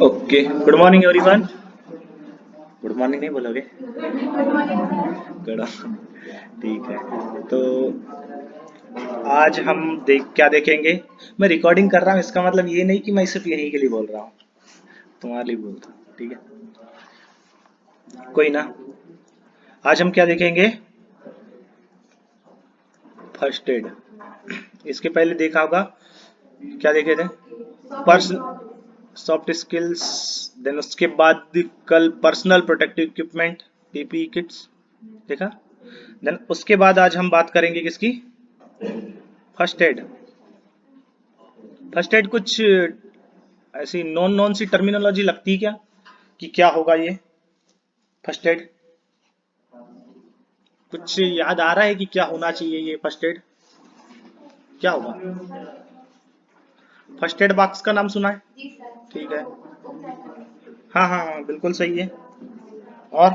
Okay, good morning everyone. Good morning नहीं बोलोगे? Good. ठीक है। तो आज हम क्या देखेंगे। मैं रिकॉर्डिंग कर रहा हूँ, इसका मतलब ये नहीं कि मैं सिर्फ यहीं के लिए बोल रहा हूँ, तुम्हारे लिए बोल रहा हूँ। ठीक है, कोई ना। आज हम क्या देखेंगे? First aid. इसके पहले देखा होगा, क्या देखे थे? Person soft skills. देन उसके बाद कल personal protective equipment, PPE kits देखा। देन उसके बाद आज हम बात करेंगे किसकी? First aid. फर्स्ट एड कुछ ऐसी नॉन नॉन सी टर्मिनोलॉजी लगती है क्या, कि क्या होगा ये फर्स्ट एड? कुछ याद आ रहा है कि क्या होना चाहिए ये फर्स्ट एड? क्या होगा? फर्स्ट एड बॉक्स का नाम सुना है? ठीक है। हाँ हाँ हाँ, बिल्कुल सही है। और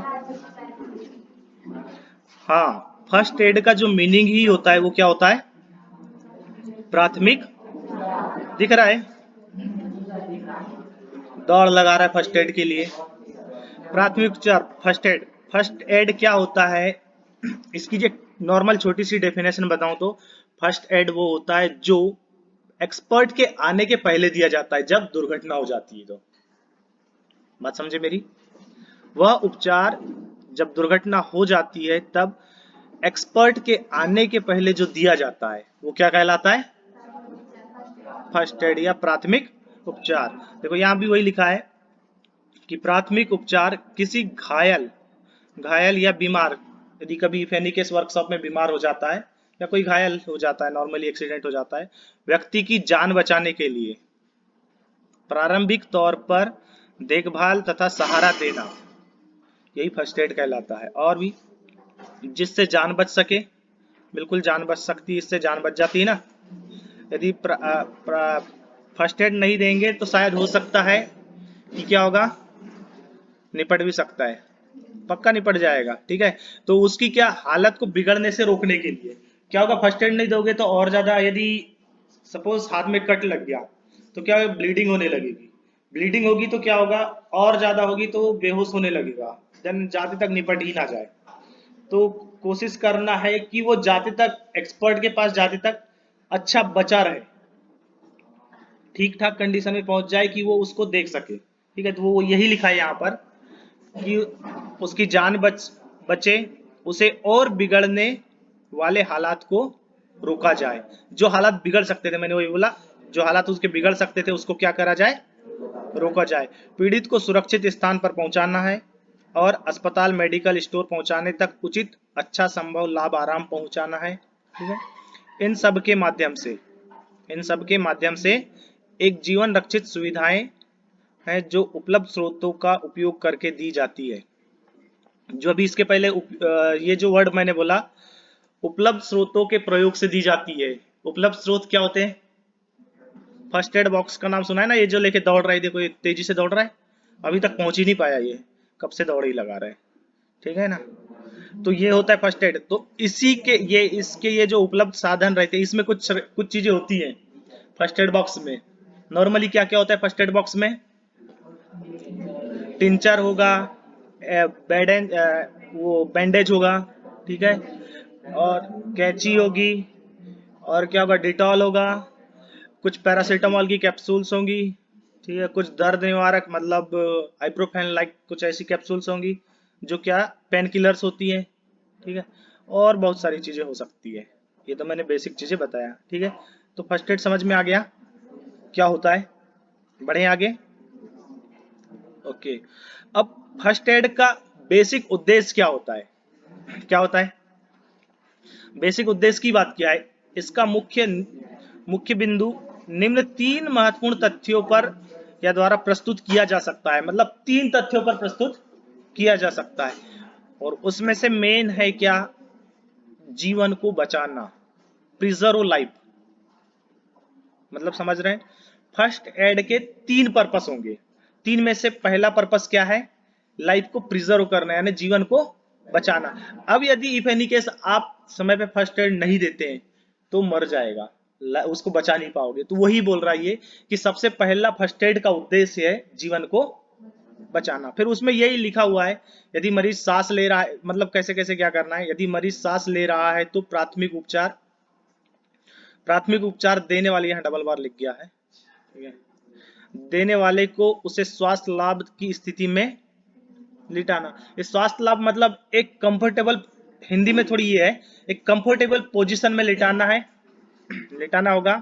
हाँ, फर्स्ट एड का जो मीनिंग ही होता है वो क्या होता है? प्राथमिक। दिख रहा है? दौड़ लगा रहा है फर्स्ट एड के लिए। प्राथमिक उपचार, फर्स्ट एड। फर्स्ट एड क्या होता है? इसकी जो नॉर्मल छोटी सी डेफिनेशन बताऊं तो फर्स्ट एड वो होता है जो एक्सपर्ट के आने के पहले दिया जाता है जब दुर्घटना हो जाती है। तो बात समझे मेरी? वह उपचार जब दुर्घटना हो जाती है तब एक्सपर्ट के आने के पहले जो दिया जाता है वो क्या कहलाता है? फर्स्ट एड या प्राथमिक उपचार। देखो यहाँ भी वही लिखा है कि प्राथमिक उपचार किसी घायल घायल या बीमार, यदि कभी फेनिकेस वर्कशॉप में बीमार हो जाता है या कोई घायल हो जाता है, नॉर्मली एक्सीडेंट हो जाता है, व्यक्ति की जान बचाने के लिए प्रारंभिक तौर पर देखभाल तथा सहारा देना, यही फर्स्ट एड कहलाता है। और भी जिससे जान बच सके, बिल्कुल जान बच सकती है, इससे जान बच जाती है ना। यदि फर्स्ट एड नहीं देंगे तो शायद हो सकता है कि क्या होगा, निपट भी सकता है, पक्का निपट जाएगा। ठीक है, तो उसकी क्या हालत को बिगड़ने से रोकने के लिए क्या होगा? फर्स्ट एड नहीं दोगे तो और ज्यादा, यदि सपोज हाथ में कट लग गया तो क्या होगा? ब्लीडिंग होने लगेगी। ब्लीडिंग होगी तो क्या होगा? और ज्यादा होगी तो बेहोश होने लगेगा, देन जाते तक निपट ही ना जाए। तो कोशिश करना है कि वो जाते तक, एक्सपर्ट के पास जाते तक अच्छा बचा रहे, ठीक ठाक कंडीशन में पहुंच जाए कि वो उसको देख सके। ठीक है, तो वो यही लिखा है यहाँ पर कि उसकी जान बचे, उसे और बिगड़ने वाले हालात को रोका जाए। जो हालात बिगड़ सकते थे, मैंने वही बोला, जो हालात उसके बिगड़ सकते थे उसको क्या करा जाए? रोका जाए। पीड़ित को सुरक्षित स्थान पर पहुंचाना है और अस्पताल मेडिकल स्टोर पहुंचाने तक उचित अच्छा संभव लाभ आराम पहुंचाना है। ठीक है, इन सब के माध्यम से इन सब के माध्यम से एक जीवन रक्षित सुविधाएं हैं जो उपलब्ध स्रोतों का उपयोग करके दी जाती है। जो अभी इसके पहले ये जो वर्ड मैंने बोला, उपलब्ध स्रोतों के प्रयोग से दी जाती है। उपलब्ध स्रोत क्या होते हैं? फर्स्ट एड बॉक्स का नाम सुना है ना, ये जो लेके दौड़ रहा है, देखो ये तेजी से दौड़ रहा है, अभी तक पहुंच ही नहीं पाया, ये कब से दौड़ ही लगा रहा है। ठीक है ना, तो ये होता है फर्स्ट एड। तो इसी के ये इसके ये जो उपलब्ध साधन रहते हैं, इसमें कुछ कुछ चीजें होती हैं फर्स्ट एड बॉक्स में। नॉर्मली क्या क्या होता है फर्स्ट एड बॉक्स में? टिंचर होगा, बैंडेज, वो बैंडेज होगा, ठीक है, और कैंची होगी, और क्या होगा? डिटॉल होगा, कुछ पैरासीटामोल की कैप्सूल्स होंगी, ठीक है, कुछ दर्द निवारक मतलब आइब्रोफेन लाइक कुछ ऐसी कैप्सूल्स होंगी जो क्या पेन किलर्स होती हैं। ठीक है, और बहुत सारी चीजें हो सकती है। ये तो मैंने बेसिक चीजें बताया। ठीक है, तो फर्स्ट एड समझ में आ गया क्या होता है? बढ़े आगे। ओके, अब फर्स्ट एड का बेसिक उद्देश्य क्या होता है? क्या होता है बेसिक उद्देश्य की बात किया है? इसका मुख्य मुख्य बिंदु निम्न तीन महत्वपूर्ण तथ्यों पर या द्वारा प्रस्तुत किया जा सकता है। मतलब तीन तथ्यों पर प्रस्तुत किया जा सकता है, और उसमें से मेन है क्या? जीवन को बचाना, प्रिजर्व लाइफ। मतलब समझ रहे हैं? फर्स्ट एड के तीन पर्पस होंगे। तीन में से पहला पर्पस क्या है? लाइफ को प्रिजर्व करना, यानी जीवन को बचाना। अब यदि इफ एनी केस आप समय पे फर्स्ट एड नहीं देते हैं तो मर जाएगा, उसको बचा नहीं पाओगे। तो वही बोल रहा है ये कि सबसे पहला फर्स्ट एड का उद्देश्य है जीवन को बचाना। फिर उसमें यही लिखा हुआ है, यदि मरीज सांस ले रहा है, मतलब कैसे कैसे क्या करना है। यदि मरीज सांस ले रहा है तो प्राथमिक उपचार देने वाले, यहाँ डबल बार लिख गया है, ठीक है, देने वाले को उसे स्वास्थ्य लाभ की स्थिति में लिटाना। इस स्वास्थ्य लाभ मतलब एक कंफर्टेबल, हिंदी में थोड़ी ये है, एक कंफर्टेबल पोजीशन में लिटाना है, लिटाना होगा,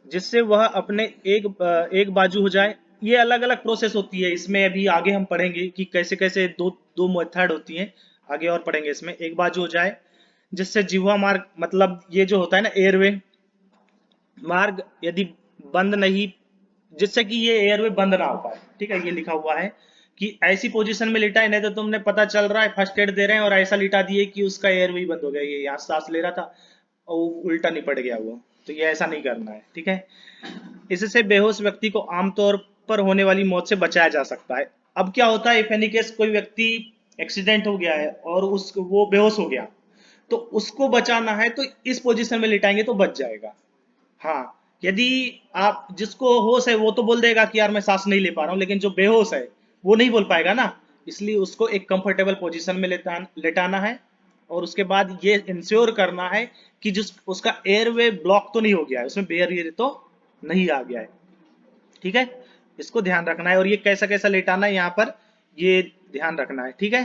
जिससे वह अपने एक बाजू हो जाए। ये अलग अलग प्रोसेस होती है, इसमें अभी आगे हम पढ़ेंगे कि कैसे कैसे दो दो मेथड होती हैं, आगे और पढ़ेंगे। इसमें एक बाजू हो जाए जिससे जिह्वा मार्ग, मतलब ये जो होता है ना एयरवे मार्ग, यदि बंद नहीं, जिससे कि ये एयरवे बंद ना हो पाए, ठीक है। ये लिखा हुआ है कि ऐसी पोजीशन में लिटा है, नहीं तो तुमने पता चल रहा है फर्स्ट एड दे रहे हैं और ऐसा लिटा दिए कि उसका एयरवे ही बंद हो गया, ये यहाँ सांस ले रहा था और उल्टा निपट गया वो। तो ये ऐसा नहीं करना है, ठीक है। इससे बेहोश व्यक्ति को आमतौर पर होने वाली मौत से बचाया जा सकता है। अब क्या होता है, इफ एनी केस कोई व्यक्ति एक्सीडेंट हो गया है और वो बेहोश हो गया, तो उसको बचाना है तो इस पोजीशन में लिटाएंगे तो बच जाएगा। हाँ, यदि आप, जिसको होश है वो तो बोल देगा कि यार मैं सांस नहीं ले पा रहा हूँ, लेकिन जो बेहोश है वो नहीं बोल पाएगा ना, इसलिए उसको एक कंफर्टेबल पोजीशन में लेटाना है और उसके बाद ये इंश्योर करना है कि जिस उसका एयरवे ब्लॉक तो नहीं हो गया है, उसमें बैरियर तो नहीं आ गया है, ठीक है। इसको ध्यान रखना है और ये कैसा कैसा लेटाना है यहाँ पर ये ध्यान रखना है, ठीक है।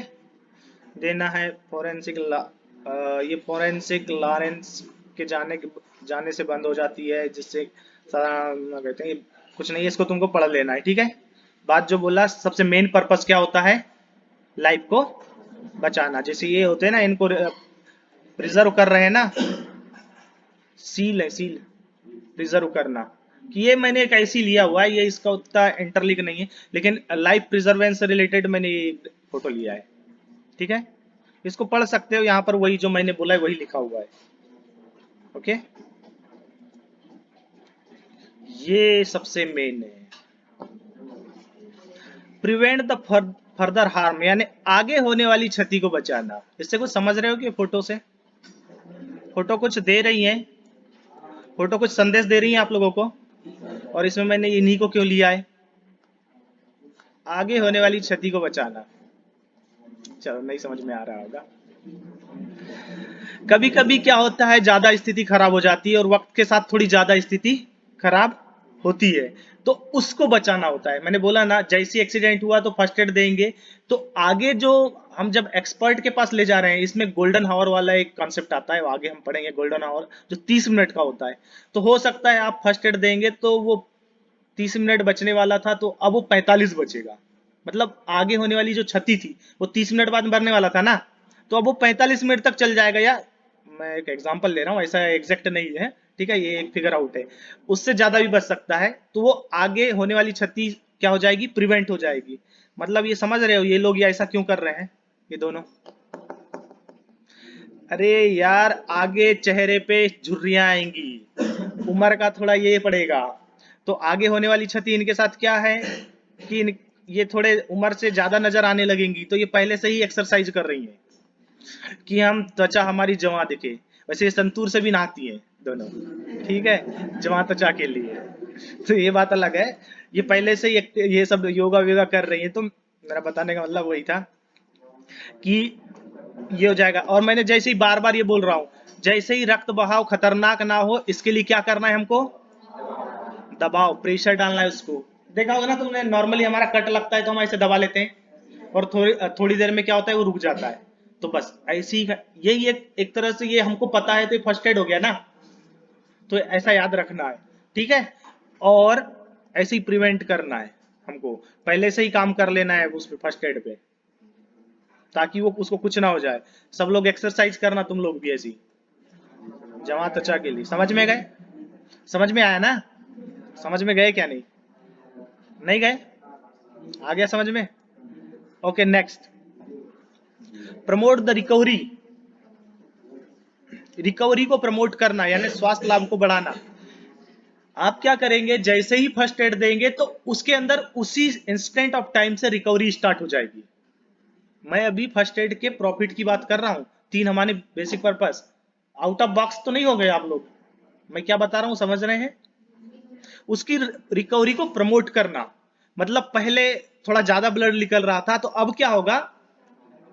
देना है फोरेंसिक ये फोरेंसिक लॉरेंस के जाने से बंद हो जाती है, जिससे कहते हैं कुछ नहीं है, इसको तुमको पढ़ लेना है, ठीक है। बात जो बोला, सबसे मेन पर्पस क्या होता है, लाइफ को बचाना। जैसे ये होते हैं ना, इनको प्रिजर्व कर रहे हैं ना, सील है, सील प्रिजर्व करना, कि ये मैंने एक ऐसी लिया हुआ है, ये इसका उतना इंटरलिंक नहीं है, लेकिन लाइफ प्रिजर्वेंस से रिलेटेड मैंने फोटो लिया है, ठीक है। इसको पढ़ सकते हो, यहाँ पर वही जो मैंने बोला है वही लिखा हुआ है, ओके। ये सबसे मेन है, प्रिवेंट द फर्दर हार्म, यानी आगे होने वाली क्षति को बचाना। इससे कुछ समझ रहे हो कि फोटो से, फोटो कुछ दे रही है, फोटो कुछ संदेश दे रही है आप लोगों को, और इसमें मैंने इन्हीं को क्यों लिया है, आगे होने वाली क्षति को बचाना। चलो, नहीं समझ में आ रहा होगा। कभी कभी क्या होता है, ज्यादा स्थिति खराब हो जाती है और वक्त के साथ थोड़ी ज्यादा स्थिति खराब होती है, तो उसको बचाना होता है। मैंने बोला ना, जैसे एक्सीडेंट हुआ तो फर्स्ट एड देंगे, तो आगे जो हम जब एक्सपर्ट के पास ले जा रहे हैं, इसमें गोल्डन हावर वाला एक कॉन्सेप्ट आता है, आगे हम पढ़ेंगे। गोल्डन हावर जो 30 मिनट का होता है, तो हो सकता है आप फर्स्ट एड देंगे तो वो 30 मिनट बचने वाला था तो अब वो 45 बचेगा, मतलब आगे होने वाली जो क्षति थी वो 30 मिनट बाद मरने वाला था ना, तो अब वो 45 मिनट तक चल जाएगा। या मैं एक एग्जांपल ले रहा हूँ, ऐसा एग्जैक्ट नहीं है, ठीक है, ये एक फिगर आउट है, उससे ज्यादा भी बच सकता है। तो वो आगे होने वाली क्षति क्या हो जाएगी, प्रिवेंट हो जाएगी। मतलब ये समझ रहे हो ये लोग ये ऐसा क्यों कर रहे हैं, ये दोनों। अरे यार, आगे चेहरे पे झुर्रियां आएंगी, उम्र का थोड़ा ये पड़ेगा, तो आगे होने वाली क्षति इनके साथ क्या है कि ये थोड़े उम्र से ज्यादा नजर आने लगेंगी, तो ये पहले से ही एक्सरसाइज कर रही हैं कि हम त्वचा हमारी जमा दिखे। वैसे ये संतूर से भी नहाती हैं दोनों, ठीक है, जमा त्वचा के लिए, तो ये बात अलग है। ये पहले से ही ये सब योगा वोगा कर रही है, तो मेरा बताने का मतलब वही था कि ये हो जाएगा। और मैंने जैसे ही बार बार ये बोल रहा हूँ, जैसे ही रक्त बहाव खतरनाक ना हो, इसके लिए क्या करना है हमको, दबाव, प्रेशर डालना है उसको। देखा होगा ना तुमने, नॉर्मली हमारा कट लगता है तो हम ऐसे दबा लेते हैं और थोड़ी देर में क्या होता है, वो रुक जाता है। तो बस ऐसी ही यही एक तरह से ये हमको पता है तो ये फर्स्ट एड हो गया ना, तो ऐसा याद रखना है, ठीक है। और ऐसे ही प्रिवेंट करना है, हमको पहले से ही काम कर लेना है उस पे, फर्स्ट एड पे, ताकि वो उसको कुछ ना हो जाए। सब लोग एक्सरसाइज करना, तुम लोग भी ऐसी जमा त्वचा के लिए। समझ में गए, समझ में आया ना, समझ में गए क्या, नहीं नहीं गए, आ गया समझ में, okay. Next, promote the recovery, recovery को प्रमोट करना यानी स्वास्थ्य लाभ को बढ़ाना। आप क्या करेंगे, जैसे ही फर्स्ट एड देंगे तो उसके अंदर उसी इंस्टेंट ऑफ टाइम से रिकवरी स्टार्ट हो जाएगी। मैं अभी फर्स्ट एड के प्रॉफिट की बात कर रहा हूं, 3 हमारे basic purpose, out of box तो नहीं हो गए आप लोग, मैं क्या बता रहा हूं, समझ रहे हैं? उसकी रिकवरी को प्रमोट करना, मतलब पहले थोड़ा ज्यादा ब्लड निकल रहा था, तो अब क्या होगा,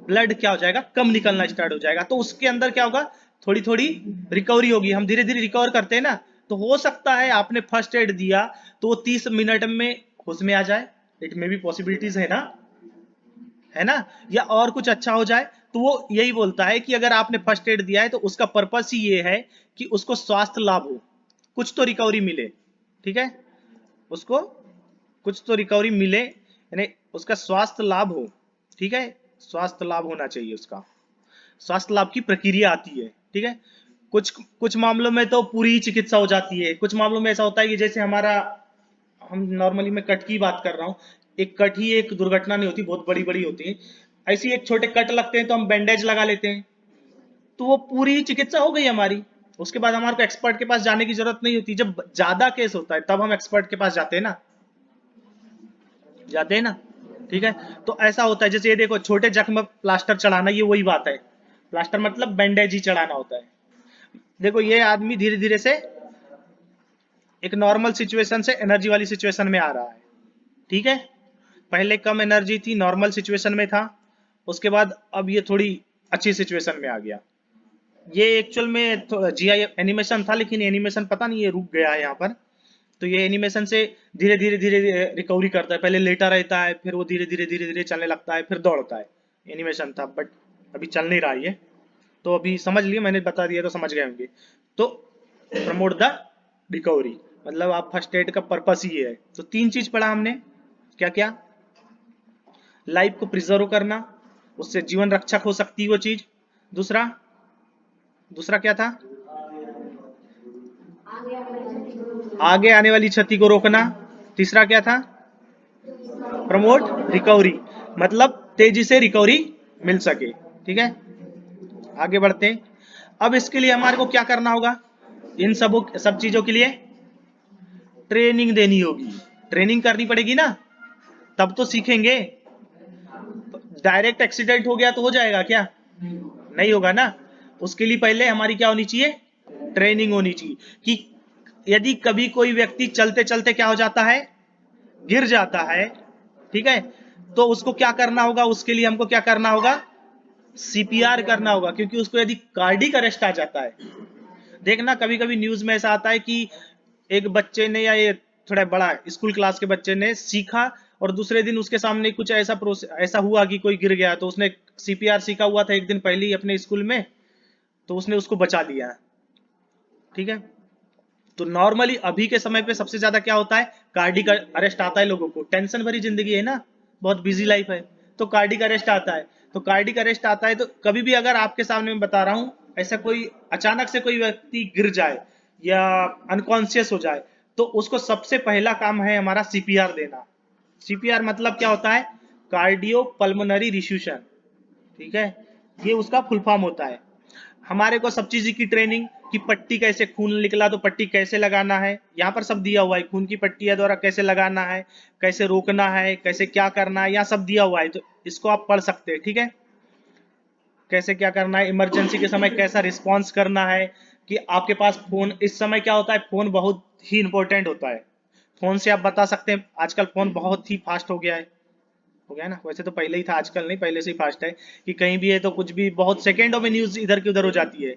ब्लड क्या हो जाएगा, कम निकलना स्टार्ट हो जाएगा। तो उसके अंदर क्या होगा, थोड़ी थोड़ी रिकवरी होगी। हम धीरे धीरे रिकवर करते हैं ना, तो हो सकता है आपने फर्स्ट एड दिया तो वो 30 मिनट में होश में आ जाए, इट मे बी पॉसिबिलिटीज है ना, या और कुछ अच्छा हो जाए। तो वो यही बोलता है कि अगर आपने फर्स्ट एड दिया है तो उसका पर्पस ही ये है कि उसको स्वास्थ्य लाभ हो, कुछ तो रिकवरी मिले, ठीक है, उसको कुछ तो रिकवरी मिले, यानी उसका स्वास्थ्य लाभ हो, ठीक है, स्वास्थ्य लाभ होना चाहिए उसका, स्वास्थ्य लाभ की प्रक्रिया आती है, ठीक है। कुछ कुछ मामलों में तो पूरी चिकित्सा हो जाती है, कुछ मामलों में ऐसा होता है कि जैसे हमारा, हम नॉर्मली मैं कट की बात कर रहा हूँ, एक कट ही एक दुर्घटना नहीं होती, बहुत बड़ी बड़ी होती है, ऐसी एक छोटे कट लगते हैं तो हम बैंडेज लगा लेते हैं, तो वो पूरी चिकित्सा हो गई हमारी। उसके बाद हमारे को एक्सपर्ट के पास जाने की जरूरत नहीं होती। जब ज्यादा केस होता है तब हम एक्सपर्ट के पास जाते हैं ना, जाते हैं ना, ठीक है। तो ऐसा होता है, जैसे ये देखो, छोटे जख्म में प्लास्टर चढ़ाना, ये वही बात है, प्लास्टर मतलब बैंडेज ही चढ़ाना होता है। देखो ये आदमी धीरे धीरे से एक नॉर्मल सिचुएशन से एनर्जी वाली सिचुएशन में आ रहा है, ठीक है। पहले कम एनर्जी थी, नॉर्मल सिचुएशन में था, उसके बाद अब ये थोड़ी अच्छी सिचुएशन में आ गया। ये एक्चुअल में जीआई एनिमेशन था, लेकिन एनिमेशन पता नहीं ये रुक गया है यहाँ पर। तो ये एनिमेशन से धीरे धीरे धीरे रिकवरी करता है, पहले लेटा रहता है, फिर वो धीरे धीरे चलने लगता है, फिर दौड़ता है। एनिमेशन था, बट अभी चल नहीं रहा है ये, तो अभी समझ लिए, मैंने बता दिया तो समझ गए होंगे। तो प्रमोट द रिकवरी, मतलब आप फर्स्ट एड का पर्पस ही ये है। तो 3 चीज पढ़ा हमने, क्या क्या, लाइफ को प्रिजर्व करना, उससे जीवन रक्षक हो सकती है वो चीज। दूसरा, दूसरा क्या था, आगे आने वाली क्षति को रोकना। तीसरा क्या था, प्रमोट रिकवरी, मतलब तेजी से रिकवरी मिल सके, ठीक है। आगे बढ़ते हैं। अब इसके लिए हमारे को क्या करना होगा, इन सब चीजों के लिए ट्रेनिंग देनी होगी, ट्रेनिंग करनी पड़ेगी ना, तब तो सीखेंगे। डायरेक्ट एक्सीडेंट हो गया तो हो जाएगा क्या, नहीं होगा ना। उसके लिए पहले हमारी क्या होनी चाहिए, ट्रेनिंग होनी चाहिए, कि यदि कभी कोई व्यक्ति चलते चलते क्या हो जाता है, गिर जाता है, ठीक है, तो उसको क्या करना होगा, उसके लिए हमको क्या करना होगा, सीपीआर करना होगा। क्योंकि उसको यदि कार्डिक अरेस्ट आ जाता है, देखना कभी कभी न्यूज में ऐसा आता है कि एक बच्चे ने, या ये थोड़ा बड़ा स्कूल क्लास के बच्चे ने सीखा, और दूसरे दिन उसके सामने कुछ ऐसा हुआ कि कोई गिर गया, तो उसने सीपीआर सीखा हुआ था एक दिन पहले ही अपने स्कूल में, तो उसने उसको बचा लिया, ठीक है। तो नॉर्मली अभी के समय पे सबसे ज्यादा क्या होता है, कार्डिक अरेस्ट आता है लोगों को, टेंशन भरी जिंदगी है ना, बहुत बिजी लाइफ है, तो कार्डिक अरेस्ट आता है। तो कार्डिक अरेस्ट आता है तो कभी भी अगर आपके सामने मैं बता रहा हूं, ऐसा कोई अचानक से कोई व्यक्ति गिर जाए या अनकॉन्शियस हो जाए, तो उसको सबसे पहला काम है हमारा सीपीआर देना। सीपीआर मतलब क्या होता है, कार्डियो पल्मोनरी रिफ्यूजन, ठीक है, ये उसका फुल फॉर्म होता है। हमारे को सब चीज की ट्रेनिंग, कि पट्टी कैसे, खून निकला तो पट्टी कैसे लगाना है, यहाँ पर सब दिया हुआ है, खून की पट्टी द्वारा कैसे लगाना है, कैसे रोकना है, कैसे क्या करना है, यहाँ सब दिया हुआ है, तो इसको आप पढ़ सकते हैं, ठीक है। कैसे क्या करना है, इमरजेंसी के समय कैसा रिस्पॉन्स करना है, कि आपके पास फोन, इस समय क्या होता है, फोन बहुत ही इंपॉर्टेंट होता है। फोन से आप बता सकते हैं, आजकल फोन बहुत ही फास्ट हो गया ना, वैसे तो पहले ही था, आजकल नहीं, पहले से ही फास्ट है, कि कहीं भी है तो कुछ भी बहुत सेकेंडों में न्यूज इधर की उधर हो जाती है।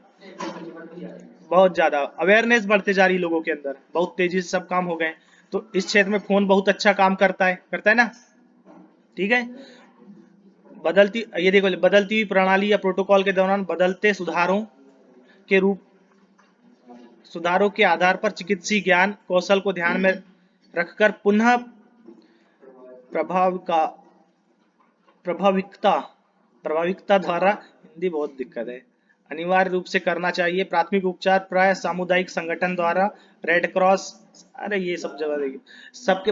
बहुत ज्यादा अवेयरनेस बढ़ते जा रही है लोगों के अंदर, बहुत तेजी से सब काम हो गए। तो इस क्षेत्र में फोन बहुत अच्छा काम करता है ना, ठीक है। बदलती, ये देखो, बदलती हुई प्रणाली या प्रोटोकॉल के दौरान बदलते के रूप सुधारों के आधार पर चिकित्सीय ज्ञान कौशल को ध्यान में रखकर पुनः प्रभाव का प्रभाविकता प्रभाविकता द्वारा, हिंदी बहुत दिक्कत है, अनिवार्य रूप से करना चाहिए। प्राथमिक उपचार प्राय सामुदायिक संगठन द्वारा, रेड क्रॉस, अरे ये सब जगह देखिए, सबके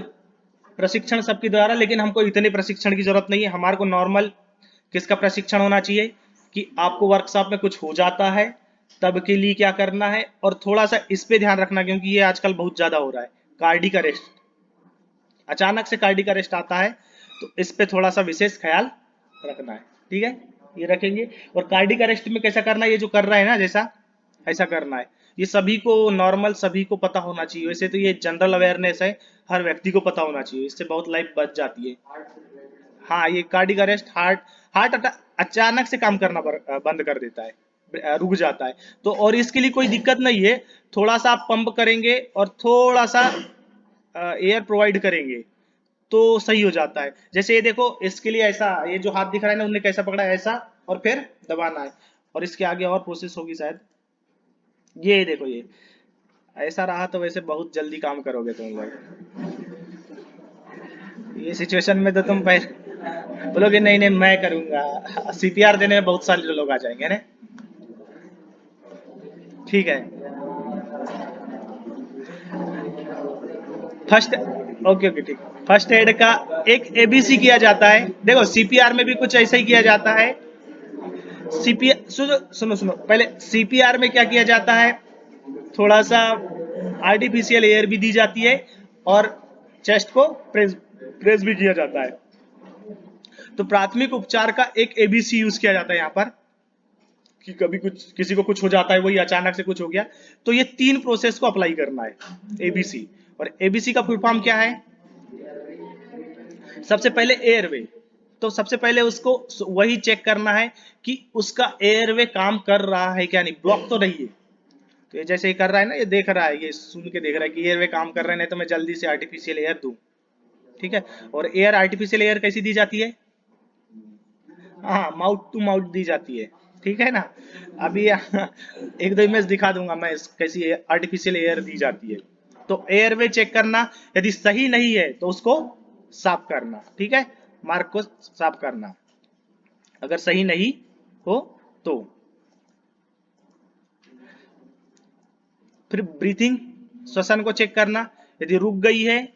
प्रशिक्षण सबके द्वारा, लेकिन हमको इतने प्रशिक्षण की जरूरत नहीं है। हमारे को नॉर्मल किसका प्रशिक्षण होना चाहिए, कि आपको वर्कशॉप में कुछ हो जाता है तब के लिए क्या करना है, और थोड़ा सा इस पे ध्यान रखना, क्योंकि ये आजकल बहुत ज्यादा हो रहा है, कार्डिक अरेस्ट, अचानक से कार्डिक अरेस्ट आता है, तो इस पे थोड़ा सा विशेष ख्याल रखना है, ठीक है, ये रखेंगे। और कार्डिक अरेस्ट में कैसा करना है, ये जो कर रहा है ना, जैसा ऐसा करना है, ये सभी को नॉर्मल सभी को पता होना चाहिए। वैसे तो ये जनरल अवेयरनेस है, हर व्यक्ति को पता होना चाहिए, इससे बहुत लाइफ बच जाती है। हाँ, ये कार्डियक अरेस्ट, हार्ट अचानक से काम करना बंद कर देता है, रुक जाता है। तो और इसके लिए कोई दिक्कत नहीं है, थोड़ा सा आप पंप करेंगे और थोड़ा सा एयर प्रोवाइड करेंगे तो सही हो जाता है। जैसे ये देखो, इसके लिए ऐसा, ये जो हाथ दिख रहा है ना, उनने कैसा पकड़ा है, ऐसा, और फिर दबाना है। और इसके आगे और प्रोसेस होगी शायद, ये देखो, ये ऐसा रहा तो वैसे बहुत जल्दी काम करोगे तुम लोग। ये सिचुएशन में तो तुम पहले बोलोगे नहीं नहीं मैं करूंगा, सीपीआर देने में बहुत सारे लोग आ जाएंगे ना। ठीक है, फर्स्ट, ओके ओके ठीक। फर्स्ट एड का एक एबीसी किया जाता है। देखो सीपीआर में भी कुछ ऐसा ही किया जाता है। सीपीआर सुनो सुनो सुनो, पहले सीपीआर में क्या किया जाता है, थोड़ा सा आर्टिफिशियल एयर भी दी जाती है और चेस्ट को प्रेस प्रेस भी किया जाता है। तो प्राथमिक उपचार का एक एबीसी यूज किया जाता है यहाँ पर, कि कभी कुछ किसी को कुछ हो जाता है, वही अचानक से कुछ हो गया, तो ये तीन प्रोसेस को अप्लाई करना है, एबीसी। और एबीसी का फुल फॉर्म क्या है? सबसे पहले एयरवे, तो सबसे पहले उसको वही चेक करना है कि उसका एयरवे काम कर रहा है क्या नहीं, ब्लॉक तो नहीं है। तो ये जैसे ही कर रहा है ना, ये देख रहा है, ये सुन के देख रहा है कि एयरवे काम कर रहे हैं, नहीं तो मैं जल्दी से आर्टिफिशियल एयर दूं। ठीक है, और एयर आर्टिफिशियल एयर कैसी दी जाती है? हाँ, माउथ टू माउथ दी जाती है। ठीक है ना, अभी एक दो इमेज दिखा दूंगा मैं कैसी आर्टिफिशियल एयर दी जाती है। तो एयरवे चेक करना, यदि सही नहीं है तो उसको साफ करना। ठीक है, मार्क को साफ करना अगर सही नहीं हो तो। फिर ब्रीथिंग, श्वसन को चेक करना, यदि रुक गई है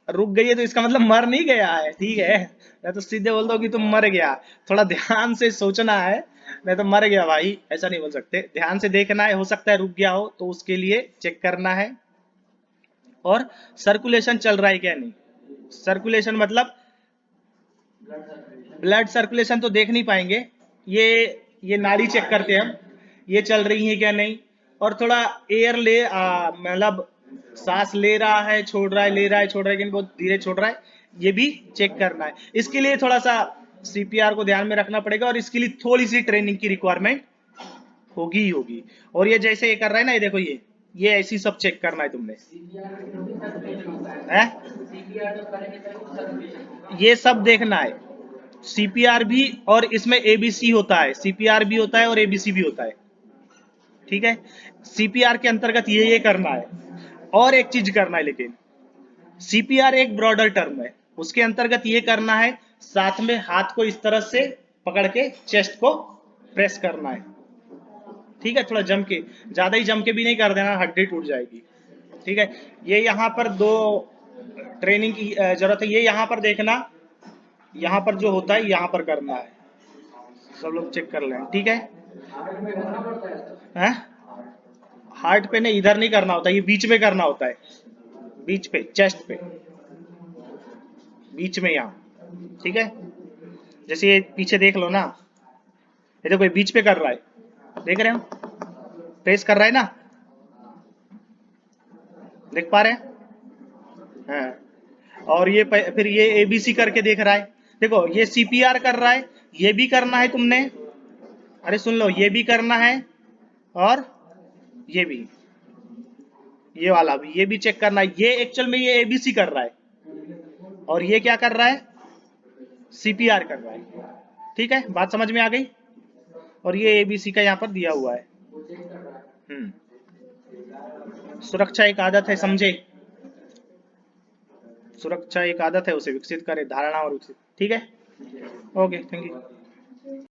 तो इसका मतलब मर नहीं गया है। ठीक है, मैं तो सीधे बोल दो कि तुम मर गया। थोड़ा ध्यान से सोचना है, मैं तो मर गया भाई ऐसा नहीं बोल सकते, ध्यान से देखना है, हो सकता है रुक गया हो तो उसके लिए चेक करना है। और सर्कुलेशन चल रहा है क्या नहीं, सर्कुलेशन मतलब ब्लड सर्कुलेशन तो देख नहीं पाएंगे, ये ये नाड़ी चेक करते हैं हम, ये चल रही है क्या नहीं। और थोड़ा एयर मतलब सांस ले रहा है छोड़ रहा है, ले रहा है छोड़ रहा है, लेकिन बहुत धीरे छोड़ रहा है, ये भी चेक करना है। इसके लिए थोड़ा सा सीपीआर को ध्यान में रखना पड़ेगा और इसके लिए थोड़ी सी ट्रेनिंग की रिक्वायरमेंट होगी ही होगी। और ये जैसे ये कर रहा है ना, ये देखो, ये ऐसी सब चेक करना है तुमने, है ये सब देखना है। सीपीआर भी, और इसमें एबीसी होता है, सीपीआर भी होता है और एबीसी भी होता है। ठीक है, सीपीआर के अंतर्गत ये करना है। और एक चीज करना है, लेकिन सीपीआर एक ब्रॉडर टर्म है, उसके अंतर्गत ये करना है, साथ में हाथ को इस तरह से पकड़ के चेस्ट को प्रेस करना है। ठीक है, थोड़ा जम के, ज्यादा ही जम के भी नहीं कर देना, हड्डी टूट जाएगी। ठीक है, ये यहाँ पर दो ट्रेनिंग की जरूरत है। ये यहाँ पर देखना, यहाँ पर जो होता है यहाँ पर करना है, सब लोग चेक कर लें। ठीक है, हैं? हार्ट पे नहीं, इधर नहीं करना होता, ये बीच में करना होता है, बीच पे, चेस्ट पे, बीच में यहाँ। ठीक है, जैसे ये पीछे देख लो ना, ये देखो, ये बीच पे कर रहा है, देख रहे हो, प्रेस कर रहा है ना, देख पा रहे हैं? हाँ। और ये फिर ये एबीसी करके देख रहा है, देखो ये सीपीआर कर रहा है, ये भी करना है तुमने, अरे सुन लो, ये भी करना है, और ये भी, ये वाला भी, ये भी चेक करना है। ये एक्चुअल में ये एबीसी कर रहा है और ये क्या कर रहा है, सीपीआर कर रहा है। ठीक है, बात समझ में आ गई? और ये एबीसी का यहाँ पर दिया हुआ है। सुरक्षा एक आदत है, समझे? सुरक्षा एक आदत है, उसे विकसित करें, धारणा और विकसित। ठीक है, ओके, थैंक यू।